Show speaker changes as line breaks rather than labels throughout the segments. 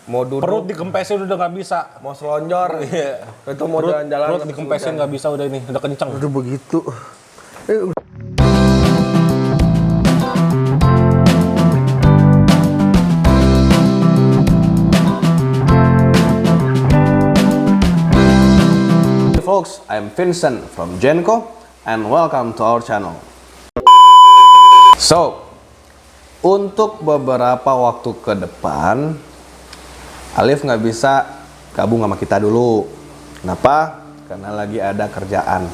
Mau duduk,
perut dikempesin udah nggak bisa.
mau selonjor, itu mau jalan-jalan.
Perut dikempesin nggak bisa udah ini, udah kencang.
Udah begitu. Folks, I'm Vincent from Genco and welcome to our channel. So, untuk beberapa waktu ke depan, Alif nggak bisa gabung sama kita dulu. Kenapa? Karena lagi ada kerjaan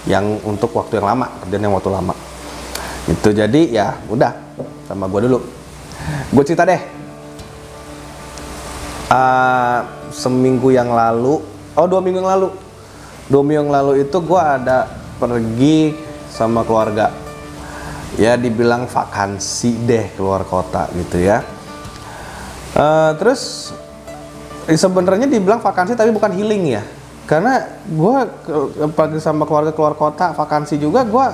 yang untuk waktu yang lama, kerjaan yang waktu lama. Itu jadi ya udah sama gue dulu. Gue cerita deh. Seminggu yang lalu, 2 minggu yang lalu. 2 minggu yang lalu itu gue ada pergi sama keluarga. Ya dibilang vakansi deh keluar kota gitu ya. Terus sebenarnya dibilang vakansi tapi bukan healing ya. Karena gue pergi sama keluarga keluar kota vakansi juga, gue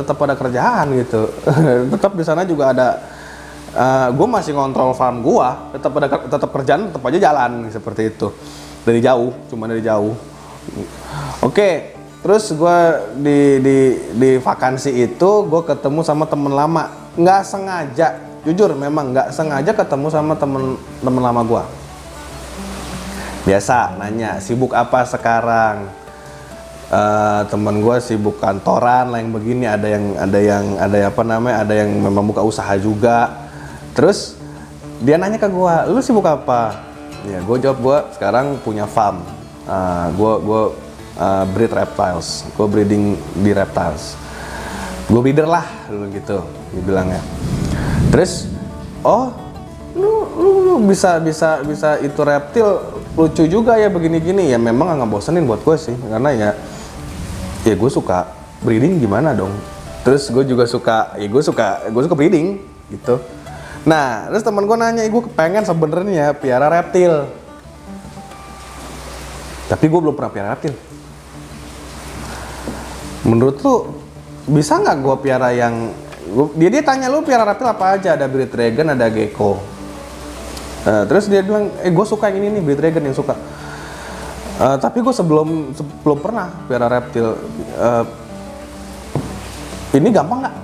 tetap ada kerjaan gitu. Tetap di sana juga ada. Gue masih ngontrol farm gue, tetap kerjaan tetap aja jalan seperti itu. Dari jauh, cuma dari jauh. Oke, terus gue di vakansi itu gue ketemu sama temen lama, nggak sengaja, jujur memang nggak sengaja ketemu sama temen lama gue. Biasa nanya sibuk apa sekarang, temen gue sibuk kantoran lah yang begini, ada yang memang buka usaha juga. Terus dia nanya ke gue, lu sibuk apa? Ya gue jawab gue sekarang punya farm. Gue breed reptiles, gue breeding di reptiles, gue breeder lah dulu gitu, dibilangnya. Terus, lu bisa itu reptil lucu juga ya begini-gini ya, memang nggak bosenin buat gue sih, karena ya gue suka breeding gimana dong. Terus gue juga suka, gue suka breeding gitu. Nah, terus teman gue nanya, gue kepengen sebenarnya piara reptil. Tapi gue belum pernah piara reptil. Menurut lu bisa nggak gue piara yang dia tanya lu piara reptil apa aja? Ada breed dragon, ada gecko. Terus dia bilang, gue suka yang ini nih, breed dragon yang suka. Tapi gue sebelum pernah piara reptil. Ini gampang nggak?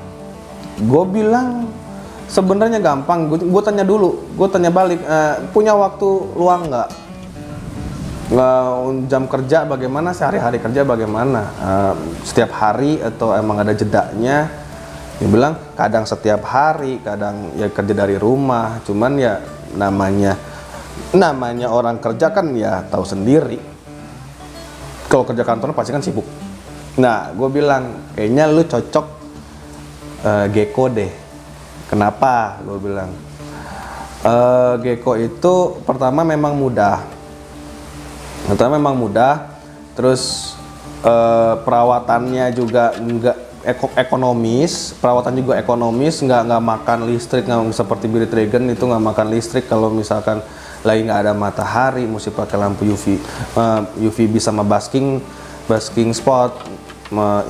Gue bilang sebenarnya gampang. Gue tanya dulu, gue tanya balik. Punya waktu luang nggak? Jam kerja bagaimana, sehari-hari kerja bagaimana, setiap hari atau emang ada jedanya? Dia bilang kadang setiap hari, kadang ya kerja dari rumah. Cuman ya namanya orang kerja kan ya tahu sendiri, kalau kerja kantor pasti kan sibuk. Nah gue bilang kayaknya lu cocok gecko deh. Kenapa? Gue bilang gecko itu pertama memang mudah. Terus perawatannya juga nggak ekonomis, nggak makan listrik, nggak seperti breed dragon itu nggak makan listrik. Kalau misalkan lagi nggak ada matahari, mesti pakai lampu UVB sama basking spot.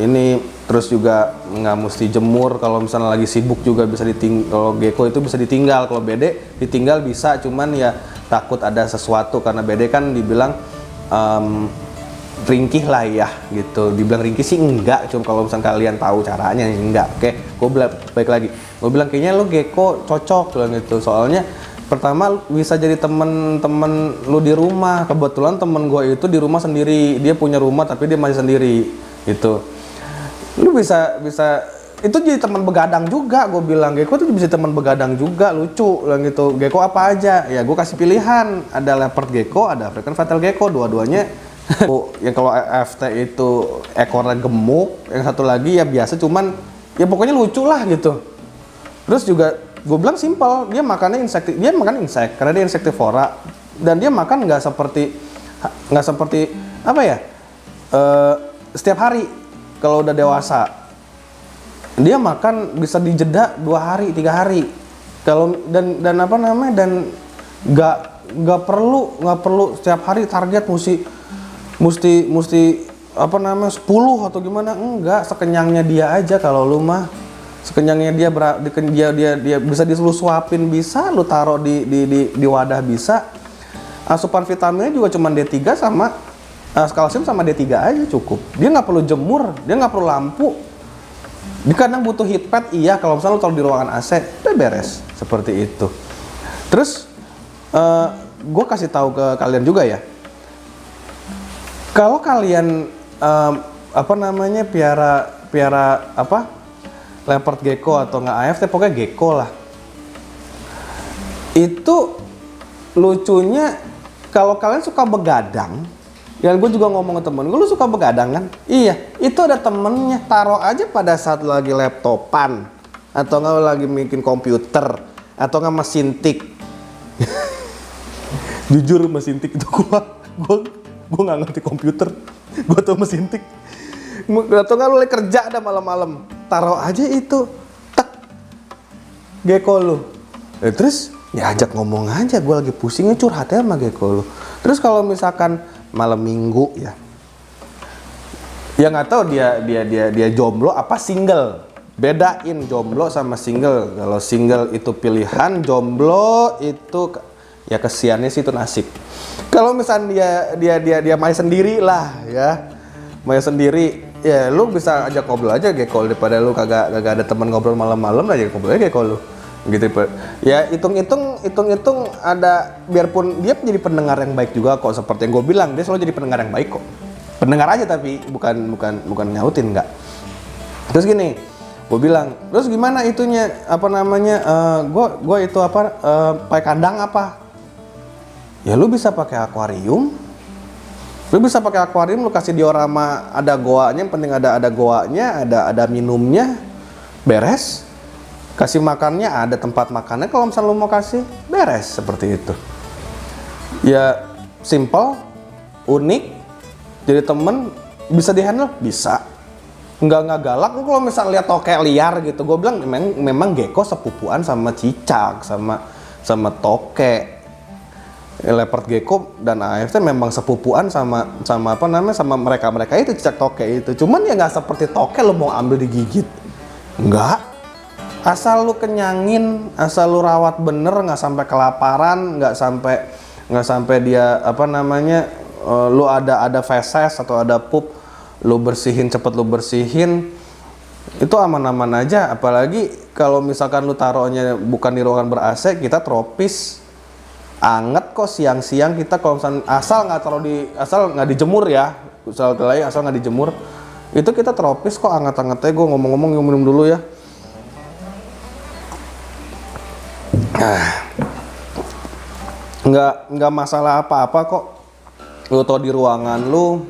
Ini terus juga nggak mesti jemur. Kalau misalnya lagi sibuk juga bisa ditinggal. Kalau gecko itu bisa ditinggal, kalau bede ditinggal bisa, cuman ya takut ada sesuatu karena bede kan dibilang ringkih lah ya gitu. Dibilang ringkih sih enggak, cuma kalau misalnya kalian tahu caranya enggak. Oke, gue baik lagi. Gue bilang kayaknya lu gecko cocok bilang gitu. Soalnya pertama bisa jadi temen lu di rumah. Kebetulan temen gue itu di rumah sendiri. Dia punya rumah tapi dia masih sendiri gitu. Lu bisa itu jadi teman begadang juga. Gue bilang gecko tuh bisa teman begadang juga, lucu bilang gitu. Gecko apa aja? Ya gue kasih pilihan, ada leopard gecko, ada African fatal gecko, dua-duanya. Yang kalau FT itu ekornya gemuk, yang satu lagi ya biasa, cuman ya pokoknya lucu lah gitu. Terus juga gue bilang simpel, dia makan insek karena dia insektivora, dan dia makan nggak seperti apa ya, setiap hari. Kalau udah dewasa dia makan bisa dijeda 2 hari 3 hari. Kalau dan nggak perlu setiap hari target mesti 10 atau gimana, enggak, sekenyangnya dia aja. Kalau lu mah sekenyangnya dia bisa lu suapin, bisa lu taruh di wadah, bisa asupan vitaminnya juga cuma D3 sama kalsium sama D3 aja cukup. Dia nggak perlu jemur, dia nggak perlu lampu. Dia kadang butuh heat pad, iya, kalau misalnya lu taruh di ruangan AC, udah beres seperti itu. Terus gue kasih tahu ke kalian juga ya, kalau kalian piara leopard gecko atau nggak AFT, pokoknya gecko lah. Itu lucunya kalau kalian suka begadang, dan gue juga ngomong ke temen gue, lu suka begadang kan? Iya, itu ada temennya, taruh aja pada saat lagi laptopan, atau nggak lagi bikin komputer, atau nggak mesin tik. Jujur mesin tik itu gue nggak ngerti komputer, gue tau mesin tik. Atau nggak lu lagi kerja ada malam-malam, taruh aja itu, tek, gecko lu. Terus ya ajak ngomong aja, gue lagi pusingnya curhatnya sama gecko lu. Terus kalau misalkan malam minggu ya nggak tahu dia jomblo apa single, bedain jomblo sama single. Kalau single itu pilihan, jomblo itu ya kesiannya sih, itu nasib. Kalau misalnya dia main sendiri lah ya, main sendiri ya, lu bisa ajak ngobrol aja gecko, daripada lu kagak ada teman ngobrol malam-malam, aja ngobrol aja gecko lu gitu. Ya hitung-hitung ada, biarpun dia menjadi pendengar yang baik juga kok, seperti yang gue bilang, dia selalu jadi pendengar yang baik kok, pendengar aja, tapi bukan nyautin, enggak. Terus gini, gue bilang, terus gimana itunya gue itu pakai kandang apa? Ya lu bisa pakai akuarium, lu kasih diorama, ada goanya, yang penting ada goanya, ada minumnya, beres. Kasih makannya, ada tempat makannya, kalau misalnya lu mau kasih, beres, seperti itu. Ya simple, unik, jadi temen, bisa dihandle, bisa. Nggak galak. Kalau misalnya lihat tokek liar gitu, gue bilang memang gecko sepupuan sama cicak, sama tokek. Leopard gecko dan AFT memang sepupuan sama mereka itu, cicak tokek itu. Cuman ya nggak seperti tokek lu mau ambil digigit, nggak. Asal lu kenyangin, asal lu rawat bener, nggak sampai kelaparan, nggak sampai dia lu ada feses atau ada pup, lu bersihin, cepet lu bersihin, itu aman-aman aja. Apalagi kalau misalkan lu taruhnya bukan di ruangan ber-AC, kita tropis, anget kok siang-siang kita, kalau misalkan asal nggak dijemur ya, asal nggak dijemur, itu kita tropis kok, anget-angetnya. Gue ngomong-ngomong minum dulu ya. Nggak masalah apa-apa kok. Lu tau di ruangan lu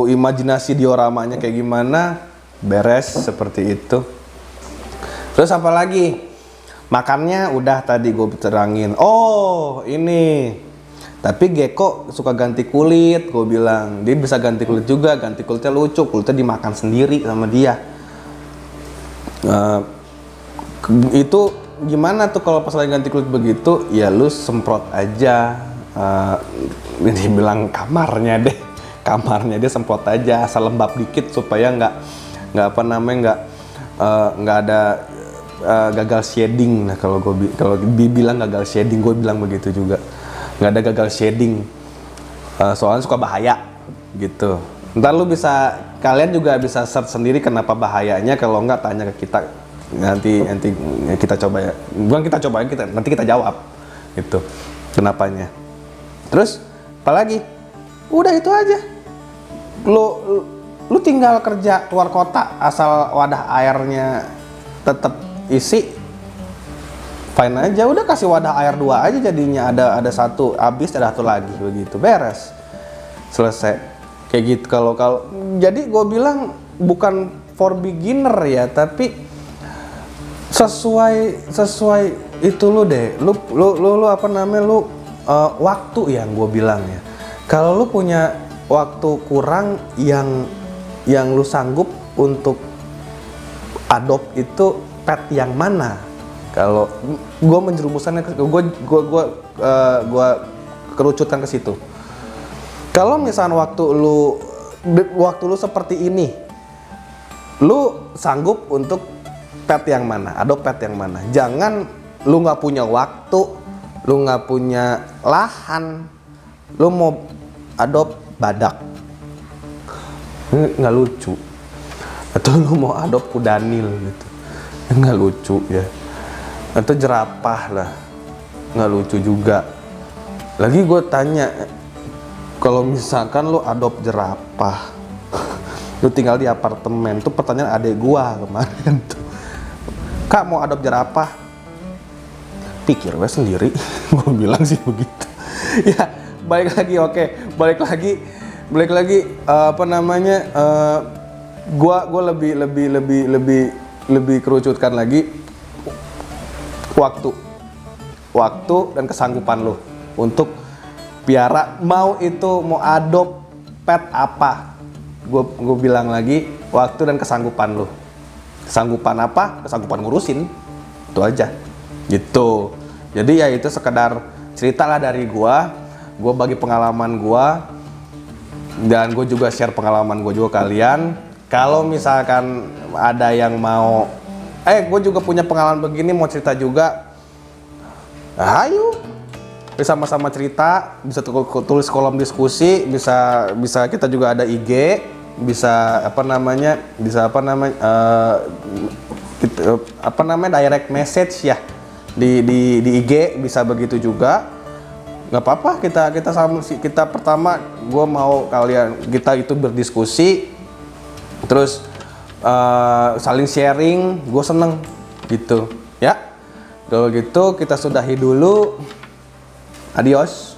imajinasi dioramanya kayak gimana, beres, seperti itu. Terus apa lagi? Makannya udah tadi gue terangin. Oh ini, tapi gecko suka ganti kulit, gue bilang. Dia bisa ganti kulit juga, ganti kulitnya lucu, kulitnya dimakan sendiri sama dia. Itu gimana tuh kalau pas lagi ganti kulit begitu? Ya lu semprot aja, ini bilang kamarnya dia semprot aja, asal lembab dikit supaya nggak ada gagal shading. Nah kalau bilang gagal shading, gue bilang begitu juga, nggak ada gagal shading, soalnya suka bahaya gitu. Ntar kalian juga bisa search sendiri kenapa bahayanya. Kalau nggak, tanya ke kita. Nanti kita coba ya, nanti kita jawab itu kenapanya. Terus apalagi, udah itu aja. Lu tinggal kerja keluar kota, asal wadah airnya tetap isi, fine aja. Udah kasih wadah air 2 aja, jadinya ada satu habis, ada satu lagi, begitu, beres, selesai kayak gitu. Kalau jadi gue bilang bukan for beginner ya, tapi sesuai itu lu deh, waktu yang gue bilang ya. Kalau lu punya waktu kurang yang lu sanggup untuk adopt, itu pet yang mana? Kalau gue menjerumuskannya, gue kerucutkan ke situ. Kalau misalnya waktu lu seperti ini, lu sanggup untuk pet yang mana, adopt pet yang mana. Jangan lu nggak punya waktu, lu nggak punya lahan, lu mau adopt badak, nggak lucu. Atau lu mau adopt kudanil gitu, nggak lucu ya. Atau jerapah lah, nggak lucu juga. Lagi gue tanya, kalau misalkan lu adopt jerapah, lu tinggal di apartemen, tuh pertanyaan adek gua kemarin tuh, Kak mau adopt jerapah, pikir gue sendiri. Gue bilang sih begitu. Ya balik lagi, oke, balik lagi apa namanya, gua lebih kerucutkan lagi waktu dan kesanggupan lo untuk piara, mau adopt pet apa. Gue bilang lagi, waktu dan kesanggupan lo. Kesanggupan apa? Kesanggupan ngurusin, itu aja gitu. Jadi ya itu sekedar cerita lah dari gue bagi pengalaman gue, dan gue juga share pengalaman gue juga kalian. Kalau misalkan ada yang mau, gue juga punya pengalaman begini, mau cerita juga, ayo sama-sama cerita, bisa tulis kolom diskusi, bisa kita juga ada IG, bisa direct message ya di IG, bisa begitu juga. Nggak apa-apa, kita pertama gue mau kita itu berdiskusi, terus saling sharing, gue seneng gitu ya. Kalau gitu kita sudahi dulu. Adios.